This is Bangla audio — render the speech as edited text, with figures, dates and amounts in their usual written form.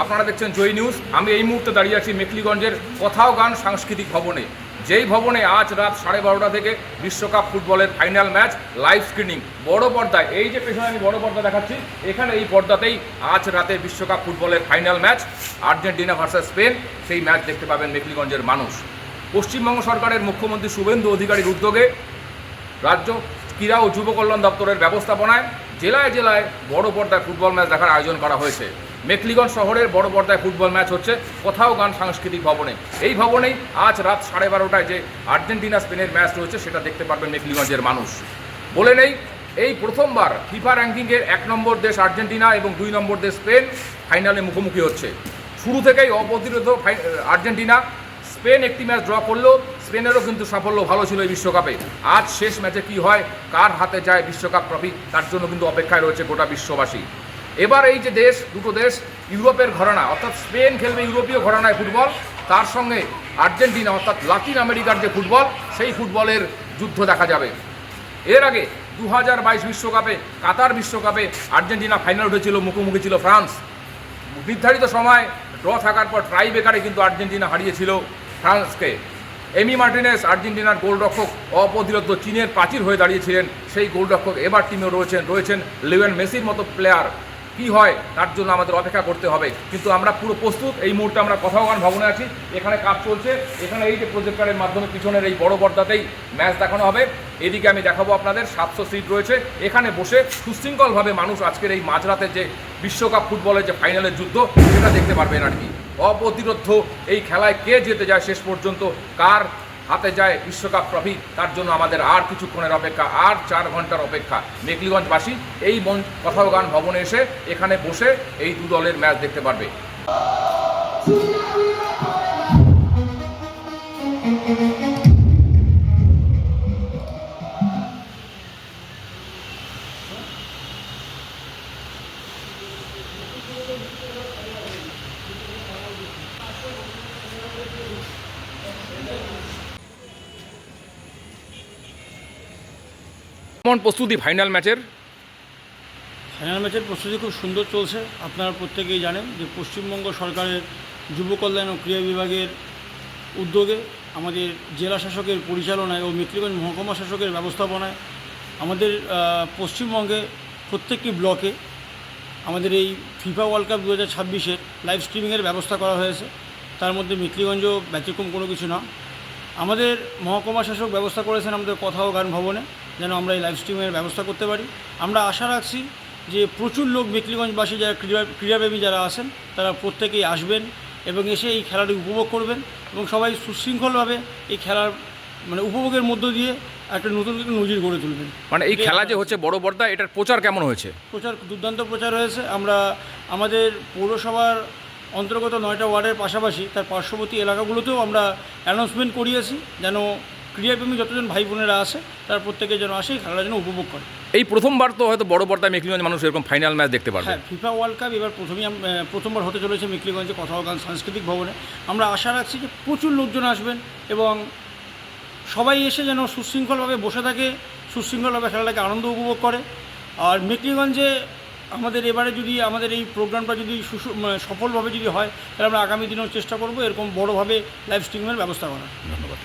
আপনারা দেখছেন জয় নিউজ। আমি এই মুহূর্তে দাঁড়িয়ে আছি মেখলিগঞ্জের কথাও গান সাংস্কৃতিক ভবনে, যেই ভবনে আজ রাত 12:30টা থেকে বিশ্বকাপ ফুটবলের ফাইনাল ম্যাচ লাইভ স্ক্রিনিং বড় পর্দায়। এই যে পেছনে আমি বড় পর্দা দেখাচ্ছি, এখানে এই পর্দাতেই আজ রাতে বিশ্বকাপ ফুটবলের final match Argentina versus Spain, সেই ম্যাচ দেখতে পাবেন মেখলিগঞ্জের মানুষ। পশ্চিমবঙ্গ সরকারের মুখ্যমন্ত্রী শুভেন্দু অধিকারীর উদ্যোগে রাজ্য ক্রীড়া ও যুব কল্যাণ দপ্তরের ব্যবস্থাপনায় জেলায় জেলায় বড় পর্দায় ফুটবল ম্যাচ দেখার আয়োজন করা হয়েছে। মেখলিগঞ্জ শহরের বড় পর্দায় ফুটবল ম্যাচ হচ্ছে কথাও গান সাংস্কৃতিক ভবনে। এই ভবনেই আজ রাত 12:30টায় যে আর্জেন্টিনা স্পেনের ম্যাচ রয়েছে সেটা দেখতে পারবেন মেখলিগঞ্জের মানুষ। বলে নেই, এই প্রথমবার ফিফা র্যাঙ্কিংয়ের 1 নম্বর দেশ আর্জেন্টিনা এবং 2 নম্বর দেশ স্পেন ফাইনালে মুখোমুখি হচ্ছে। শুরু থেকেই অপ্রতিরোধ আর্জেন্টিনা। স্পেন একটি ম্যাচ ড্র করলেও স্পেনেরও কিন্তু সাফল্য ভালো ছিল এই বিশ্বকাপে। আজ শেষ ম্যাচে কি হয়, কার হাতে যায় বিশ্বকাপ ট্রফি, তার জন্য কিন্তু অপেক্ষায় রয়েছে গোটা বিশ্ববাসী। এবার এই যে দুটো দেশ ইউরোপের ঘরানা, অর্থাৎ স্পেন খেলবে ইউরোপীয় ঘরানায় ফুটবল, তার সঙ্গে আর্জেন্টিনা অর্থাৎ লাতিন আমেরিকার যে ফুটবল, সেই ফুটবলের যুদ্ধ দেখা যাবে। এর আগে 2022 বিশ্বকাপে, কাতার বিশ্বকাপে আর্জেন্টিনা ফাইনাল উঠেছিল, মুখোমুখি ছিল ফ্রান্স। নির্ধারিত সময় ড্র থাকার পর টাই ব্রেকারে কিন্তু আর্জেন্টিনা হারিয়েছিল ফ্রান্সকে। এমি মার্টিনেস আর্জেন্টিনার গোলরক্ষক, অপ্রতিরোধ চীনের প্রাচীর হয়ে দাঁড়িয়েছিলেন সেই গোলরক্ষক এবার টিমে রয়েছেন লিওনেল মেসির মতো প্লেয়ার। কি হয় তার জন্য আমাদের অপেক্ষা করতে হবে, কিন্তু আমরা পুরো প্রস্তুত। এই মুহূর্তে আমরা কথাও গান ভবনে আছি, এখানে কাজ চলছে। এখানে এই যে প্রজেক্টরের মাধ্যমে পিছনের এই বড় পর্দাতেই ম্যাচ দেখানো হবে। এদিকে আমি দেখাবো আপনাদের 700 সিট রয়েছে, এখানে বসে সুশৃঙ্খলভাবে মানুষ আজকের এই মাঝরাতে যে বিশ্বকাপ ফুটবলের যে ফাইনালের যুদ্ধ সেটা দেখতে পারবেন আর কি। অপ্রতিরোধ এই খেলায় কে জিতে যায় শেষ পর্যন্ত, কার হাতে যায় বিশ্বকাপ ট্রফি, তার জন্য আমাদের আর কিছুক্ষণের অপেক্ষা, আর 4 ঘন্টার অপেক্ষা। মেখলিগঞ্জবাসী এই কথাও গান ভবনে এসে এখানে বসে এই দু দলের ম্যাচ দেখতে পারবে। কেমন প্রস্তুতি ফাইনাল ম্যাচের? প্রস্তুতি খুব সুন্দর চলছে। আপনারা প্রত্যেকেই জানেন যে পশ্চিমবঙ্গ সরকারের যুব কল্যাণ ও ক্রীড়া বিভাগের উদ্যোগে, আমাদের জেলা শাসকের পরিচালনায় ও মেখলিগঞ্জ মহকুমা শাসকের ব্যবস্থাপনায় আমাদের পশ্চিমবঙ্গে প্রত্যেকটি ব্লকে আমাদের এই ফিফা ওয়ার্ল্ড কাপ 2026-এর লাইভ স্ট্রিমিংয়ের ব্যবস্থা করা হয়েছে। তার মধ্যে মেখলিগঞ্জও ব্যতিক্রম কোনো কিছু না। আমাদের মহকুমা শাসক ব্যবস্থা করেছেন আমাদের কথাও গান ভবনে, যেন আমরা এই লাইভ স্ট্রিমের ব্যবস্থা করতে পারি। আমরা আশা রাখছি যে প্রচুর লোক মেখলিগঞ্জবাসী যারা ক্রীড়াপ্রেমী যারা আছেন তারা প্রত্যেকেই আসবেন এবং এসে এই খেলাটি উপভোগ করবেন এবং সবাই সুশৃঙ্খলভাবে এই খেলার উপভোগের মধ্য দিয়ে একটা নতুন নজির গড়ে তুলবেন। এই খেলা যে হচ্ছে বড় পর্দা, এটার প্রচার কেমন হয়েছে? প্রচার দুর্দান্ত প্রচার হয়েছে। আমরা আমাদের পৌরসভার অন্তর্গত 9টা ওয়ার্ডের পাশাপাশি তার পার্শ্ববর্তী এলাকাগুলোতেও আমরা অ্যানাউন্সমেন্ট করিয়েছি, যেন ক্রীড়াপ্রেমী যতজন ভাই বোনেরা আছে তারা প্রত্যেকে যেন আসে খেলাটা যেন উপভোগ করে। এই প্রথমবার তো হয়তো বড় পর্দায় মেখলিগঞ্জ মানুষ এরকম ফাইনাল ম্যাচ দেখতে পারবে। হ্যাঁ, ফিফা ওয়ার্ল্ড কাপ এবার প্রথমবার হতে চলেছে মেখলিগঞ্জে কথাও গান সাংস্কৃতিক ভবনে। আমরা আশা রাখছি যে প্রচুর লোকজন আসবেন এবং সবাই এসে যেন সুশৃঙ্খলভাবে বসে থাকে, সুশৃঙ্খলভাবে খেলাটাকে আনন্দ উপভোগ করে। আর মেখলিগঞ্জে আমাদের এবারে যদি আমাদের এই প্রোগ্রামটা যদি সফলভাবে যদি হয়, তাহলে আমরা আগামী দিনেও চেষ্টা করব এরকম বড়োভাবে লাইভ স্ট্রিমের ব্যবস্থা করার। ধন্যবাদ।